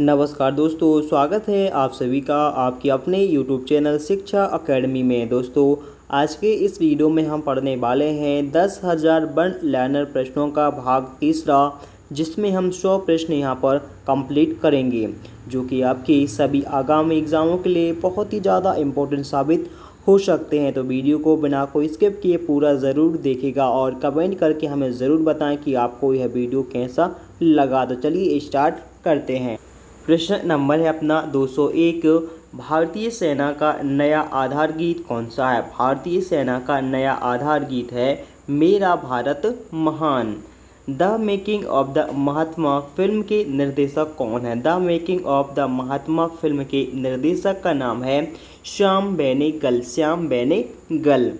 नमस्कार दोस्तों, स्वागत है आप सभी का आपके अपने YouTube चैनल शिक्षा अकेडमी में। दोस्तों, आज के इस वीडियो में हम पढ़ने वाले हैं 10,000 वन लाइनर प्रश्नों का भाग तीसरा, जिसमें हम 100 प्रश्न यहाँ पर कंप्लीट करेंगे, जो कि आपके सभी आगामी एग्ज़ामों के लिए बहुत ही ज़्यादा इम्पोर्टेंट साबित हो सकते हैं। तो वीडियो को बिना कोई स्किप किए पूरा ज़रूर देखिएगा और कमेंट करके हमें ज़रूर बताएं कि आपको यह वीडियो कैसा लगा। तो चलिए स्टार्ट करते हैं। प्रश्न नंबर है अपना 201। भारतीय सेना का नया आधार गीत कौन सा है? भारतीय सेना का नया आधार गीत है मेरा भारत महान। The making of the Mahatma film के निर्देशक कौन है? The making of the Mahatma film के निर्देशक का नाम है श्याम बेनेगल। श्याम बेनेगल।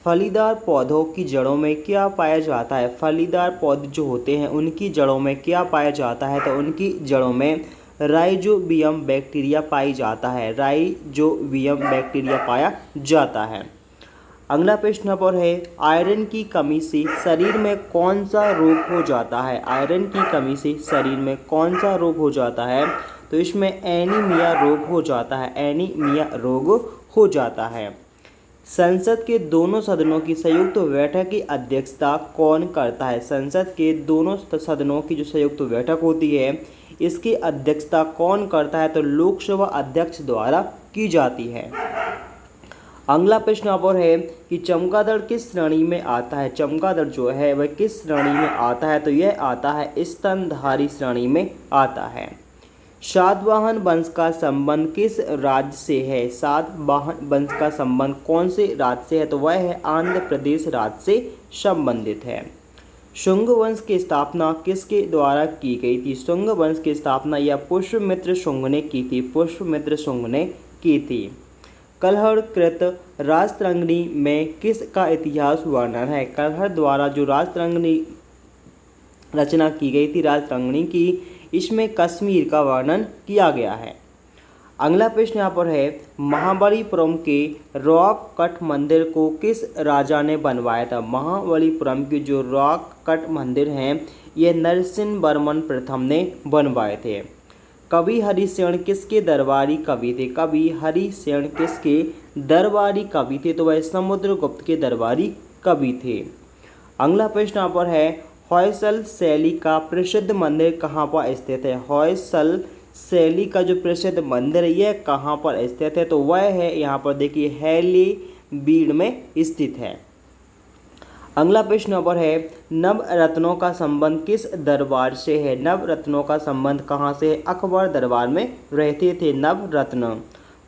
फलीदार पौधों की जड़ों में क्या पाया जाता है? फलीदार पौधे जो होते हैं उनकी जड़ों में क्या पाया जाता है? तो उनकी जड़ों में राइजोबियम बैक्टीरिया पाई जाता है। राइजोबियम बैक्टीरिया पाया जाता है। अगला प्रश्न पर है, आयरन की कमी से शरीर में कौन सा रोग हो जाता है? आयरन की कमी से शरीर में कौन सा रोग हो जाता है? तो इसमें एनीमिया रोग हो जाता है। एनीमिया रोग हो जाता है। संसद के दोनों सदनों की संयुक्त बैठक की अध्यक्षता कौन करता है? संसद के दोनों सदनों की जो संयुक्त बैठक होती है, इसकी अध्यक्षता कौन करता है? तो लोकसभा अध्यक्ष द्वारा की जाती है। अगला प्रश्न पर है कि चमगादड़ किस श्रेणी में आता है? चमगादड़ जो है वह किस श्रेणी में आता है? तो यह आता है स्तनधारी श्रेणी में आता है। सातवाहन वंश का संबंध किस राज्य से है? सातवाहन वंश का संबंध कौन से राज्य से है? तो वह है आंध्र प्रदेश राज्य से संबंधित है। शुंग वंश की स्थापना किसके द्वारा की गई थी? शुंग वंश की स्थापना यह पुष्यमित्र शुंग ने की थी। पुष्यमित्र शुंग ने की थी। कलहड़-कृत राजतरंगिणी में किसका इतिहास वर्णन है? कलहड़ द्वारा जो राजतरंगिणी रचना की गई थी राजतरंगिणी की, इसमें कश्मीर का वर्णन किया गया है। अगला प्रश्न यहाँ पर है, महाबलीपुरम के रॉक कट मंदिर को किस राजा ने बनवाया था? महाबलीपुरम के जो रॉक कट मंदिर हैं, ये नरसिंहवर्मन प्रथम ने बनवाए थे। कवि हरिशेन किसके दरबारी कवि थे? कवि हरिशेन किसके दरबारी कवि थे? तो वह समुद्रगुप्त के दरबारी कवि थे। अगला प्रश्न यहाँ पर है, होयसल शैली का प्रसिद्ध मंदिर कहाँ पर स्थित है? होयसल शैली का जो प्रसिद्ध मंदिर है यह कहाँ पर स्थित है? तो वह है यहाँ पर देखिए हैलीबीड में स्थित है। अगला प्रश्न नंबर है, नवरत्नों का संबंध किस दरबार से है? नवरत्नों का संबंध कहाँ से है? अकबर दरबार में रहते थे नवरत्न।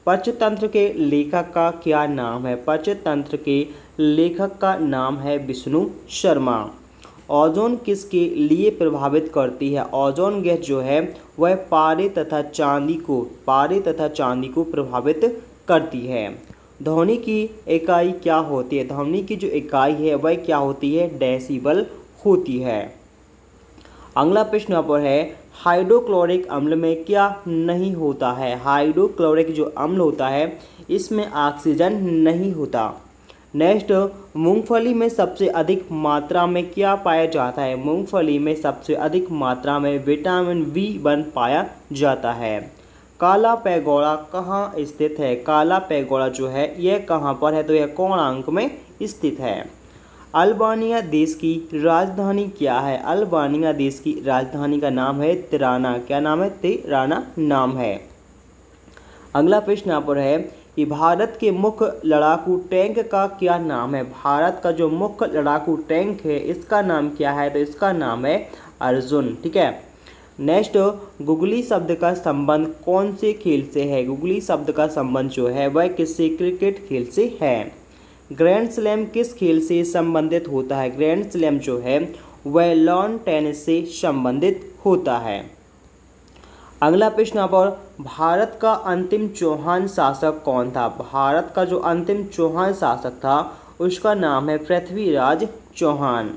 पंचतंत्र के लेखक का क्या नाम है? पंचतंत्र के लेखक का नाम है विष्णु शर्मा। ओजोन किसके लिए प्रभावित करती है? ओजोन गैस जो है वह पारे तथा चांदी को प्रभावित करती है। ध्वनि की इकाई क्या होती है? ध्वनि की जो इकाई है वह क्या होती है? डेसिबल होती है। अगला प्रश्न यहाँ पर है, हाइड्रोक्लोरिक अम्ल में क्या नहीं होता है? हाइड्रोक्लोरिक जो अम्ल होता है इसमें ऑक्सीजन नहीं होता। नेक्स्ट, मूंगफली में सबसे अधिक मात्रा में क्या पाया जाता है? मूंगफली में सबसे अधिक मात्रा में विटामिन B1 पाया जाता है। काला पैगोडा कहाँ स्थित है? काला पैगोडा जो है यह कहाँ पर है? तो यह कोणार्क में स्थित है। अल्बानिया देश की राजधानी क्या है? अल्बानिया देश की राजधानी का नाम है तिराना। क्या नाम है? तिराना नाम है। अगला प्रश्न यहाँ पर है कि भारत के मुख्य लड़ाकू टैंक का क्या नाम है? भारत का जो मुख्य लड़ाकू टैंक है इसका नाम क्या है? तो इसका नाम है अर्जुन। ठीक है। नेक्स्ट, गुगली शब्द का संबंध कौन से खेल से है? गुगली शब्द का संबंध जो है वह किससे? क्रिकेट खेल से है। ग्रैंड स्लैम किस खेल से संबंधित होता है? ग्रैंड स्लैम जो है वह लॉन टेनिस से संबंधित होता है। अगला प्रश्न यहाँ पर, भारत का अंतिम चौहान शासक कौन था? भारत का जो अंतिम चौहान शासक था उसका नाम है पृथ्वीराज चौहान।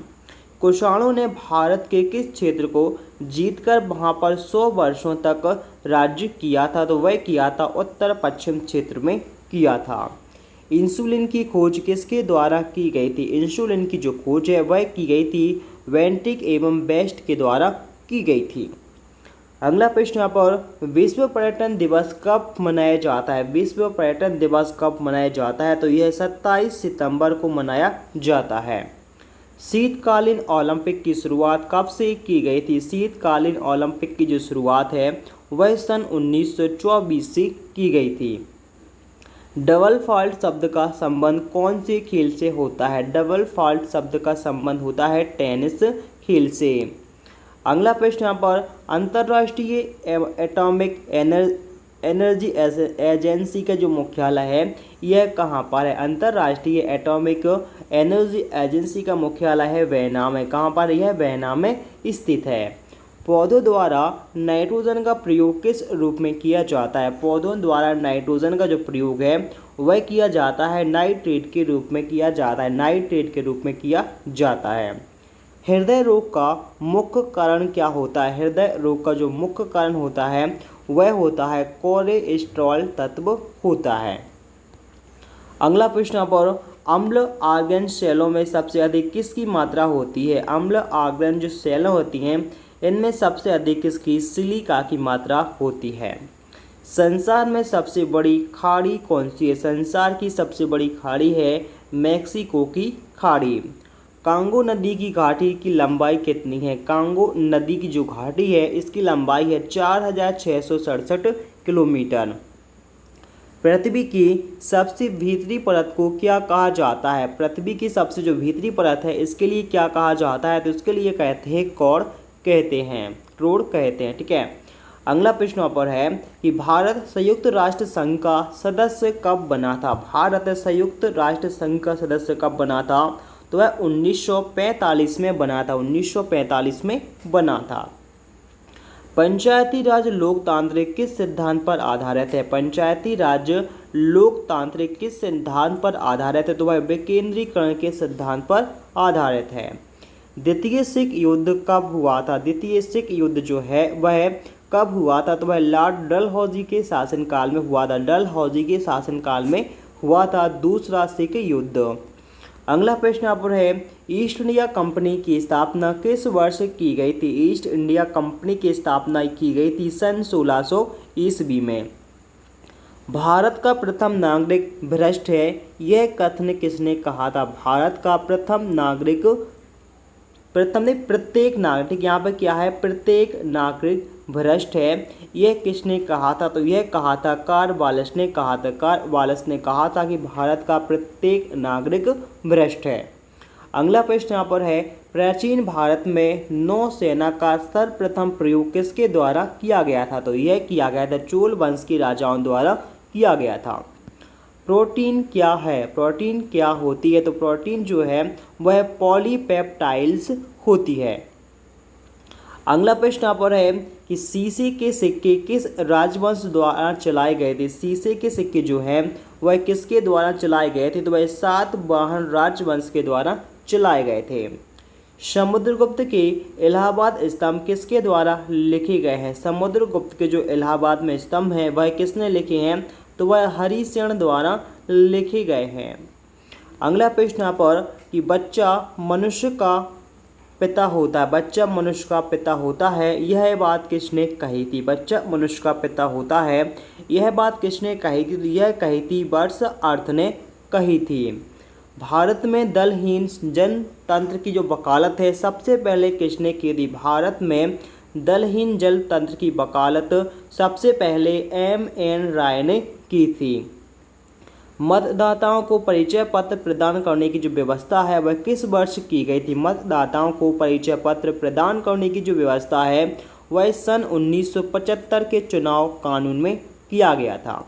कुषाणों ने भारत के किस क्षेत्र को जीतकर वहां पर 100 वर्षों तक राज्य किया था? तो वह किया था उत्तर पश्चिम क्षेत्र में किया था। इंसुलिन की खोज किसके द्वारा की गई थी? इंसुलिन की जो खोज है वह की गई थी वेंटिक एवं बेस्ट के द्वारा की गई थी। अगला प्रश्न यहाँ पर विश्व पर्यटन दिवस कब मनाया जाता है? विश्व पर्यटन दिवस कब मनाया जाता है? तो यह 27 सितंबर को मनाया जाता है। शीतकालीन ओलंपिक की शुरुआत कब से की गई थी? शीतकालीन ओलंपिक की जो शुरुआत है वह सन 1924 से की गई थी। डबल फॉल्ट शब्द का संबंध कौन से खेल से होता है? डबल फॉल्ट शब्द का संबंध होता है टेनिस खेल से। अगला प्रश्न यहाँ पर अंतर्राष्ट्रीय एटॉमिक एनर्जी एजेंसी का जो मुख्यालय है यह कहाँ पर है? अंतर्राष्ट्रीय एटॉमिक एनर्जी एजेंसी का मुख्यालय है वियना में। कहाँ पर यह वियना में स्थित है। पौधों द्वारा नाइट्रोजन का प्रयोग किस रूप में किया जाता है? पौधों द्वारा नाइट्रोजन का जो प्रयोग है वह किया जाता है नाइट्रेट के रूप में किया जाता है। नाइट्रेट के रूप में किया जाता है। हृदय रोग का मुख्य कारण क्या होता है? हृदय रोग का जो मुख्य कारण होता है वह होता है कोलेस्ट्रॉल तत्व होता है। अगला प्रश्न यहाँ पर अम्ल आर्गन सेलों में सबसे अधिक किसकी मात्रा होती है? अम्ल आर्गन जो सेल होती हैं इनमें सबसे अधिक किसकी? सिलिका की मात्रा होती है। संसार में सबसे बड़ी खाड़ी कौन सी है? संसार की सबसे बड़ी खाड़ी है मैक्सिको की खाड़ी। कांगो नदी की घाटी की लंबाई कितनी है? कांगो नदी की जो घाटी है इसकी लंबाई है 4667 किलोमीटर। पृथ्वी की सबसे भीतरी परत को क्या कहा जाता है? पृथ्वी की सबसे जो भीतरी परत है इसके लिए क्या कहा जाता है? तो इसके लिए कहते हैं कोर कहते हैं, क्रोड़ कहते हैं। ठीक है। अगला प्रश्न यहाँ पर है कि भारत संयुक्त राष्ट्र संघ का सदस्य कब बना था? भारत संयुक्त राष्ट्र संघ का सदस्य कब बना था? तो वह 1945 में बना था। 1945 में बना था। पंचायती राज लोकतांत्रिक किस सिद्धांत पर आधारित है? पंचायती राज लोकतांत्रिक किस सिद्धांत पर आधारित है? तो वह विकेंद्रीकरण के सिद्धांत पर आधारित है। द्वितीय सिख युद्ध कब हुआ था? द्वितीय सिख युद्ध जो है वह कब हुआ था? तो वह लॉर्ड डलहौजी के शासनकाल में हुआ था। डलहौजी के शासनकाल में हुआ था दूसरा सिख युद्ध। अगला प्रश्न यहाँ पर है ईस्ट इंडिया कंपनी की स्थापना किस वर्ष की गई थी? ईस्ट इंडिया कंपनी की स्थापना की गई थी सन 1600 ईस्वी में। भारत का प्रथम नागरिक भ्रष्ट है यह कथन किसने कहा था? भारत का प्रथम नागरिक प्रत्येक नागरिक, यहाँ पर क्या है? प्रत्येक नागरिक भ्रष्ट है यह किसने कहा था? तो यह कहा था कार्नवालिस ने कहा था। कार्नवालिस ने कहा था कि भारत का प्रत्येक नागरिक भ्रष्ट है। अगला प्रश्न यहाँ पर है प्राचीन भारत में नौसेना का सर्वप्रथम प्रयोग किसके द्वारा किया गया था? तो यह किया गया था चोल वंश के राजाओं द्वारा किया गया था। प्रोटीन क्या है? प्रोटीन क्या होती है? तो प्रोटीन जो है वह पॉलीपेप्टाइड्स होती है। अगला प्रश्न यहाँ पर है कि शीशे के सिक्के किस राजवंश द्वारा चलाए गए थे? शीशे के सिक्के जो हैं वह किसके द्वारा चलाए गए थे? तो वह सातवाहन राजवंश के द्वारा चलाए गए थे। समुद्रगुप्त के इलाहाबाद स्तंभ किसके द्वारा लिखे गए हैं? समुद्रगुप्त के जो इलाहाबाद में स्तंभ हैं वह किसने लिखे हैं? तो वह हरिसेन द्वारा लिखे गए हैं। अगला प्रश्न यहाँ पर कि बच्चा मनुष्य का पिता होता है। बच्चा मनुष्य का पिता होता है यह बात किसने कही थी? बच्चा मनुष्य का पिता होता है यह बात किसने कही थी? तो यह कही थी वर्ड्सवर्थ ने कही थी। भारत में दलहीन जनतंत्र की जो वकालत है सबसे पहले किसने की थी? भारत में दलहीन जनतंत्र की वकालत सबसे पहले M.N. राय ने की थी। मतदाताओं को परिचय पत्र प्रदान करने की जो व्यवस्था है वह किस वर्ष की गई थी? मतदाताओं को परिचय पत्र प्रदान करने की जो व्यवस्था है वह सन 1975 के चुनाव कानून में किया गया था।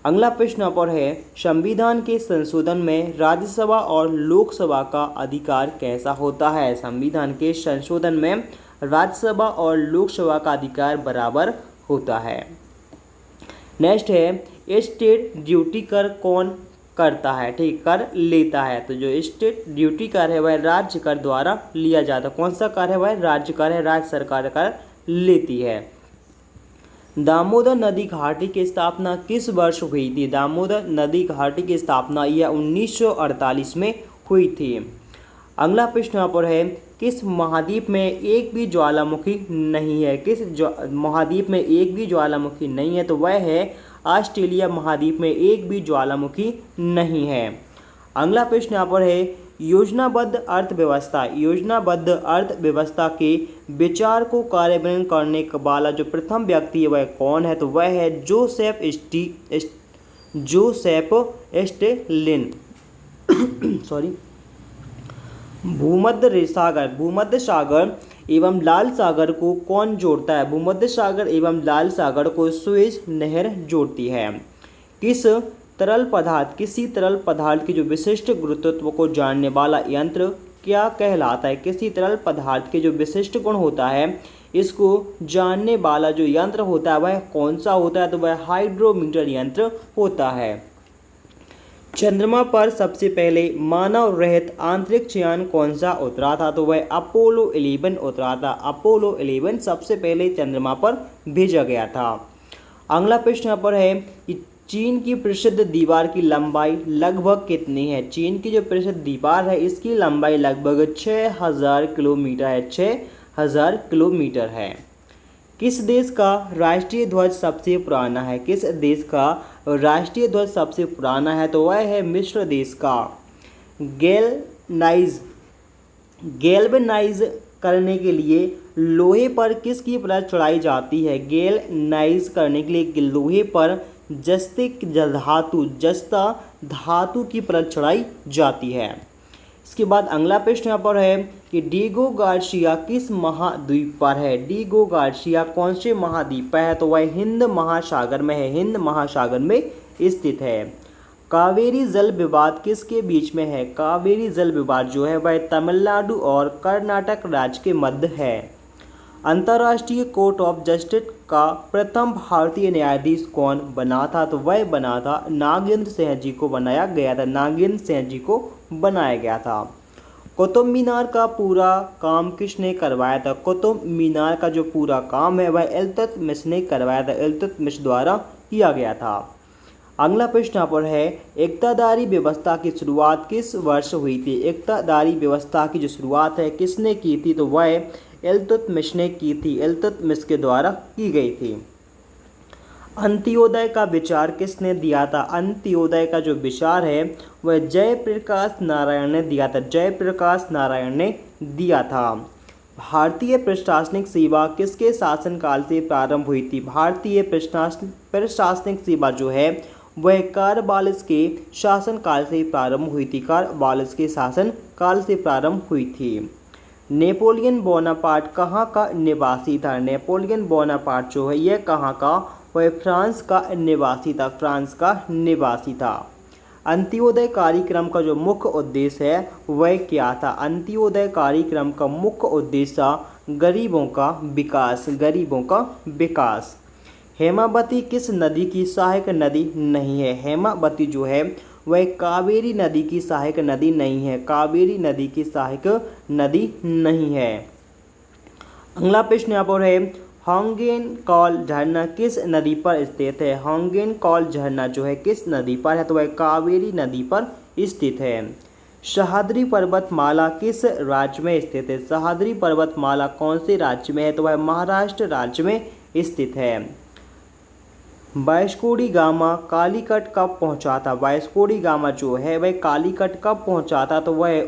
अगला प्रश्न यहाँ पर है संविधान के संशोधन में राज्यसभा और लोकसभा का अधिकार कैसा होता है? संविधान के संशोधन में राज्यसभा और लोकसभा का अधिकार बराबर होता है। नेक्स्ट है स्टेट ड्यूटी कर कौन करता है? ठीक, कर लेता है। तो जो स्टेट ड्यूटी कर है वह राज्य कर द्वारा लिया जाता है। कौन सा कर है? वह राज्य कर है, राज्य सरकार कर लेती है। दामोदर नदी घाटी की स्थापना किस वर्ष हुई थी? दामोदर नदी घाटी की स्थापना यह 1948 में हुई थी। अगला प्रश्न यहाँ पर है किस महाद्वीप में एक भी ज्वालामुखी नहीं है? किस महाद्वीप में एक भी ज्वालामुखी नहीं है? तो वह है ऑस्ट्रेलिया महाद्वीप में एक भी ज्वालामुखी नहीं है। अगला प्रश्न यहाँ पर है, योजनाबद्ध अर्थव्यवस्था। योजनाबद्ध अर्थव्यवस्था के विचार को कार्यान्वयन करने वाला जो प्रथम व्यक्ति है वह कौन है? तो वह है जोसेफ स्टेलिन। सॉरी। भूमध्य सागर एवं लाल सागर को कौन जोड़ता है? भूमध्य सागर एवं लाल सागर को सुएज नहर जोड़ती है। किसी तरल पदार्थ की जो विशिष्ट गुरुत्व को जानने वाला यंत्र क्या कहलाता है? किसी तरल पदार्थ के जो विशिष्ट गुण होता है इसको जानने वाला जो यंत्र होता है वह कौन सा होता है? तो वह हाइड्रोमीटर यंत्र होता है। चंद्रमा पर सबसे पहले मानव रहित अंतरिक्ष यान कौन सा उतरा था? तो वह अपोलो 11 उतरा था। अपोलो 11 सबसे पहले चंद्रमा पर भेजा गया था। अगला प्रश्न यहाँ पर है कि चीन की प्रसिद्ध दीवार की लंबाई लगभग कितनी है? चीन की जो प्रसिद्ध दीवार है इसकी लंबाई लगभग 6000 किलोमीटर है। 6000 किलोमीटर है। किस देश का राष्ट्रीय ध्वज सबसे पुराना है? किस देश का राष्ट्रीय ध्वज सबसे पुराना है? तो वह है मिस्र देश का। गैल्वेनाइज करने के लिए लोहे पर किसकी परत चढ़ाई जाती है? गैल्वेनाइज करने के लिए लोहे पर जस्ता धातु की परत चढ़ाई जाती है। इसके बाद अगला प्रश्न यहाँ पर है कि डिएगो गार्सिया किस महाद्वीप पर है? डिएगो गार्सिया कौन से महाद्वीप पर है? तो वह हिंद महासागर में है। हिंद महासागर में स्थित है। कावेरी जल विवाद किसके बीच में है? कावेरी जल विवाद जो है वह तमिलनाडु और कर्नाटक राज्य के मध्य है। अंतर्राष्ट्रीय कोर्ट ऑफ जस्टिस का प्रथम भारतीय न्यायाधीश कौन बना था? तो वह बना था नागेंद्र सिंह जी को बनाया गया था। नागेंद्र सिंह जी को बनाया गया था। कुतुब मीनार का पूरा काम किसने करवाया था? कुतुब मीनार का जो पूरा काम है वह इल्तुतमिश ने करवाया था। इल्तुतमिश द्वारा किया गया था। अगला प्रश्न यहाँ पर है, इक़्तिदारी व्यवस्था की शुरुआत किस वर्ष हुई थी? इक़्तिदारी व्यवस्था की जो शुरुआत है किसने की थी? तो वह इल्तुतमिश ने की थी। इल्तुतमिश के द्वारा की गई थी। अंत्योदय का विचार किसने दिया था? अंत्योदय का जो विचार है वह जयप्रकाश नारायण ने दिया था। जयप्रकाश नारायण ने दिया था। भारतीय प्रशासनिक सेवा किसके शासनकाल से प्रारंभ हुई थी? भारतीय प्रशासनिक सेवा जो है वह कार्नवालिस के शासनकाल से प्रारंभ हुई थी। कार्नवालिस के शासनकाल से प्रारंभ हुई थी। नेपोलियन बोनापार्ट कहाँ का निवासी था? नेपोलियन बोनापार्ट जो है यह कहाँ का? वह फ्रांस का निवासी था। फ्रांस का निवासी था। अंत्योदय कार्यक्रम का जो मुख्य उद्देश्य है वह क्या था? अंत्योदय कार्यक्रम का मुख्य उद्देश्य गरीबों का विकास। गरीबों का विकास। हेमावती किस नदी की सहायक नदी नहीं है? हेमावती जो है वह कावेरी नदी की सहायक नदी नहीं है। कावेरी नदी की सहायक नदी नहीं है। अगला प्रश्न यहाँ पर है, होंगेनकॉल झरना किस नदी पर स्थित है? होंगेनकॉल झरना जो है किस नदी पर है? तो वह कावेरी नदी पर स्थित है। सह्याद्री पर्वतमाला किस राज्य में स्थित है? सह्याद्री पर्वतमाला कौन से राज्य में है? तो वह महाराष्ट्र राज्य में स्थित है। वास्को डी गामा कालीकट कब पहुंचा था? वास्को डी गामा जो है वह कालीकट कब पहुंचा था? तो वह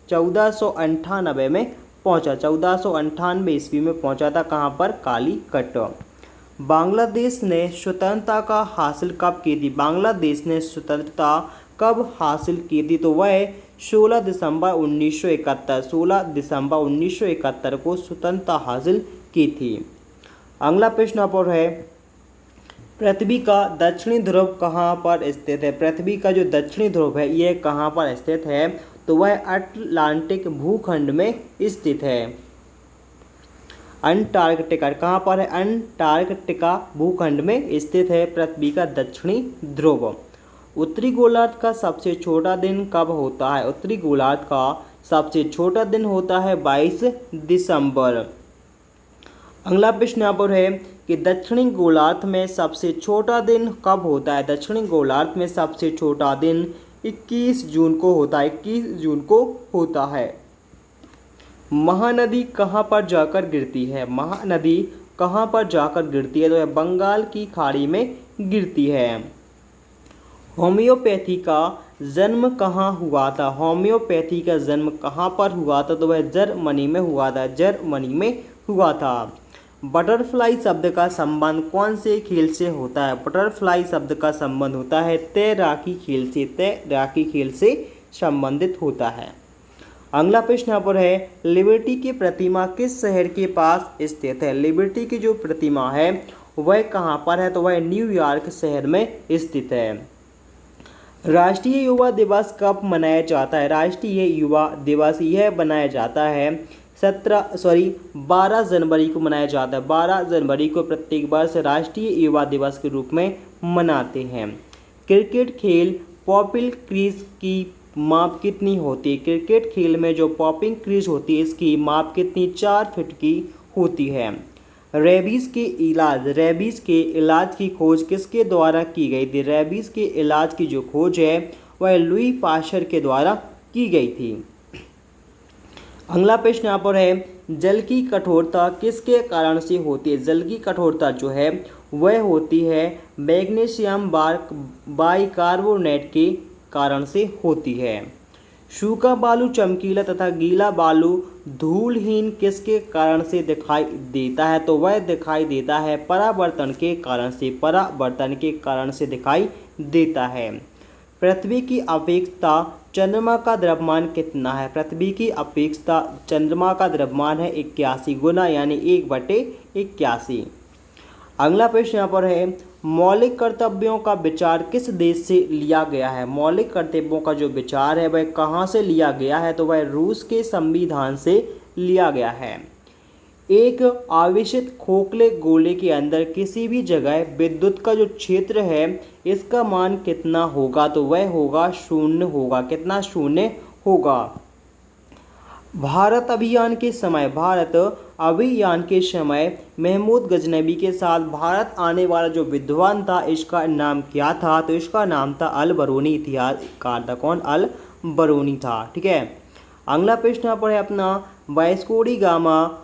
1498 में पहुंचा। 1498 ईस्वी में पहुंचा था। कहां पर? कालीकट। बांग्लादेश ने स्वतंत्रता का हासिल कब की थी? बांग्लादेश ने स्वतंत्रता कब हासिल की थी? तो वह 16 दिसंबर 1971। 16 दिसंबर 1971 को स्वतंत्रता हासिल की थी। अगला प्रश्न यहाँ पर है, पृथ्वी का दक्षिणी ध्रुव कहाँ पर स्थित है? पृथ्वी का जो दक्षिणी ध्रुव है यह कहाँ पर स्थित है? तो वह अटलांटिक भूखंड में स्थित है। अंटार्कटिका कहाँ पर है? अंटार्कटिका भूखंड में स्थित है पृथ्वी का दक्षिणी ध्रुव। उत्तरी गोलार्ध का सबसे छोटा दिन कब होता है? उत्तरी गोलार्ध का सबसे छोटा दिन होता है 22 दिसंबर। अगला प्रश्न यहाँ पर है कि दक्षिणी गोलार्ध में सबसे छोटा दिन कब होता है? दक्षिणी गोलार्ध में सबसे छोटा दिन 21 जून को होता है। 21 जून को होता है। महानदी कहाँ पर जाकर गिरती है? महानदी कहाँ पर जाकर गिरती है? तो यह बंगाल की खाड़ी में गिरती है। होम्योपैथी का जन्म कहाँ हुआ था? होम्योपैथी का जन्म कहाँ पर हुआ था? तो वह जर्मनी में हुआ था। जर्मनी में हुआ था। बटरफ्लाई शब्द का संबंध कौन से खेल से होता है? बटरफ्लाई शब्द का संबंध होता है तैराकी खेल से। तैराकी खेल से संबंधित होता है। अगला प्रश्न यहाँ पर है, लिबर्टी की प्रतिमा किस शहर के पास स्थित है? लिबर्टी की जो प्रतिमा है वह कहाँ पर है? तो वह न्यूयॉर्क शहर में स्थित है। राष्ट्रीय युवा दिवस कब मनाया जाता है? राष्ट्रीय युवा दिवस यह मनाया जाता है 12 जनवरी को मनाया जाता है। 12 जनवरी को प्रत्येक वर्ष राष्ट्रीय युवा दिवस के रूप में मनाते हैं। क्रिकेट खेल पॉपिंग क्रीज की माप कितनी होती है? क्रिकेट खेल में जो पॉपिंग क्रीज होती है इसकी माप कितनी? 4 फीट की होती है। रेबीज़ के इलाज की खोज किसके द्वारा की गई थी? रेबीज़ के इलाज की जो खोज है वह लुई पाश्चर के द्वारा की गई थी। अगला प्रश्न यहाँ पर है, जल की कठोरता किसके कारण से होती है? जल की कठोरता जो है वह होती है मैग्नीशियम बाइकार्बोनेट के कारण से होती है। सूखा बालू चमकीला तथा गीला बालू धूलहीन किसके कारण से दिखाई देता है? तो वह दिखाई देता है परावर्तन के कारण से। परावर्तन के कारण से दिखाई देता है। पृथ्वी की अपेक्षता चंद्रमा का द्रव्यमान कितना है? पृथ्वी की अपेक्षता चंद्रमा का द्रव्यमान है 81 गुना, यानी 1/81। अगला प्रश्न यहाँ पर है, मौलिक कर्तव्यों का विचार किस देश से लिया गया है? मौलिक कर्तव्यों का जो विचार है वह कहाँ से लिया गया है? तो वह रूस के संविधान से लिया गया है। एक आवेशित खोखले गोले के अंदर किसी भी जगह विद्युत का जो क्षेत्र है इसका मान कितना होगा? तो वह होगा 0 होगा। कितना? 0 होगा। भारत अभियान के समय महमूद गजनबी के साथ भारत आने वाला जो विद्वान था इसका नाम क्या था? तो इसका नाम था अल बरूनी। इतिहासकार था कौन? अल बरूनी था। ठीक है। अगला प्रश्न यहाँ पर है अपना, वास्को डी गामा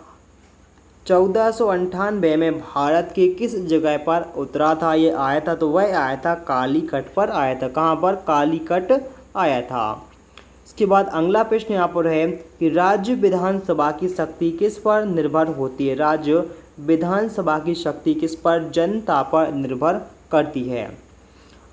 1498 में भारत के किस जगह पर उतरा था? ये आया था तो वह आया था कालीकट पर आया था। कहाँ पर? कालीकट आया था। इसके बाद अगला प्रश्न यहाँ पर है कि राज्य विधानसभा की शक्ति किस पर निर्भर होती है? राज्य विधानसभा की शक्ति किस पर? जनता पर निर्भर करती है।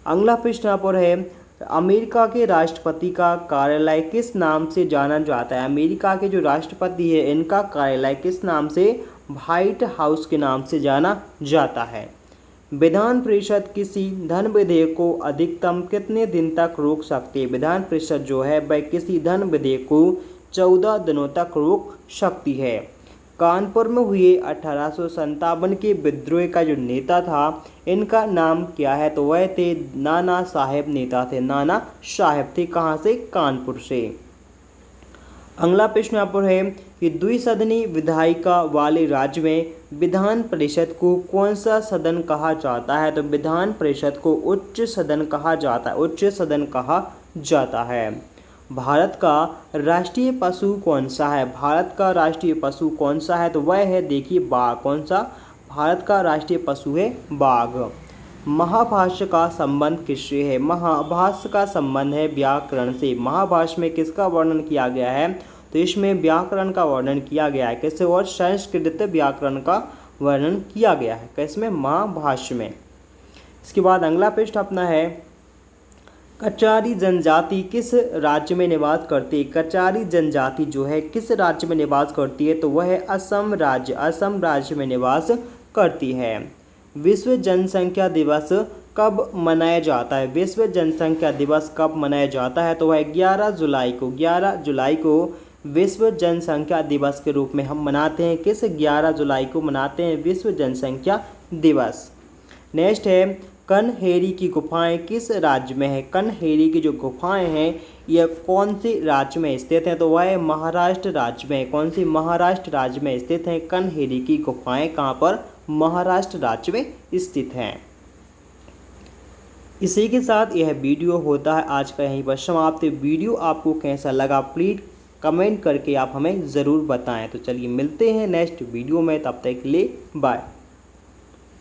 अगला प्रश्न यहाँ पर है, अमेरिका के राष्ट्रपति का कार्यालय किस नाम से जाना जाता है? अमेरिका के जो राष्ट्रपति है इनका कार्यालय किस नाम से? व्हाइट हाउस के नाम से जाना जाता है। विधान परिषद किसी धन विधेयक को अधिकतम कितने दिन तक रोक सकती है? विधान परिषद जो है वह किसी धन विधेयक को 14 दिनों तक रोक सकती है। कानपुर में हुए 1857 के विद्रोह का जो नेता था इनका नाम क्या है? तो वह थे नाना साहेब नेता थे। नाना साहेब थे कहाँ से? कानपुर से। अगला प्रश्न यहाँ पर है कि द्विसदनी विधायिका वाले राज्य में विधान परिषद को कौन सा सदन कहा जाता है? तो विधान परिषद को उच्च सदन कहा जाता है। उच्च सदन कहा जाता है। भारत का राष्ट्रीय पशु कौन सा है? भारत का राष्ट्रीय पशु कौन सा है? तो वह है, देखिए, बाघ। कौन सा? भारत का राष्ट्रीय पशु है बाघ। महाभाष्य का संबंध किससे है? महाभाष्य का संबंध है व्याकरण से। महाभाष्य में किसका वर्णन किया गया है? तो इसमें व्याकरण का वर्णन किया गया है। कैसे? और संस्कृत व्याकरण का वर्णन किया गया है। किसमें? महाभाष्य में। इसके बाद अगला प्रश्न अपना है, कचारी जनजाति किस राज्य में निवास करती है? कचारी जनजाति जो है किस राज्य में निवास करती है? तो वह है असम राज्य। असम राज्य में निवास करती है। विश्व जनसंख्या दिवस कब मनाया जाता है? विश्व जनसंख्या दिवस कब मनाया जाता है? तो वह 11 जुलाई को। 11 जुलाई को विश्व जनसंख्या दिवस के रूप में हम मनाते हैं। किस? 11 जुलाई को मनाते हैं विश्व जनसंख्या दिवस। नेक्स्ट है, कनहेरी की गुफाएं किस राज्य में है? कनहेरी की जो गुफाएं हैं यह कौन से राज्य में स्थित हैं? तो वह महाराष्ट्र राज्य में। कौन सी? महाराष्ट्र राज्य में स्थित हैं कनहेरी की गुफाएं। कहाँ पर? महाराष्ट्र राज्य में स्थित हैं। इसी के साथ यह वीडियो होता है आज का यहीं पर समाप्त। वीडियो आपको कैसा लगा प्लीज़ कमेंट करके आप हमें ज़रूर बताएं। तो चलिए मिलते हैं नेक्स्ट वीडियो में, तब तक के लिए बाय।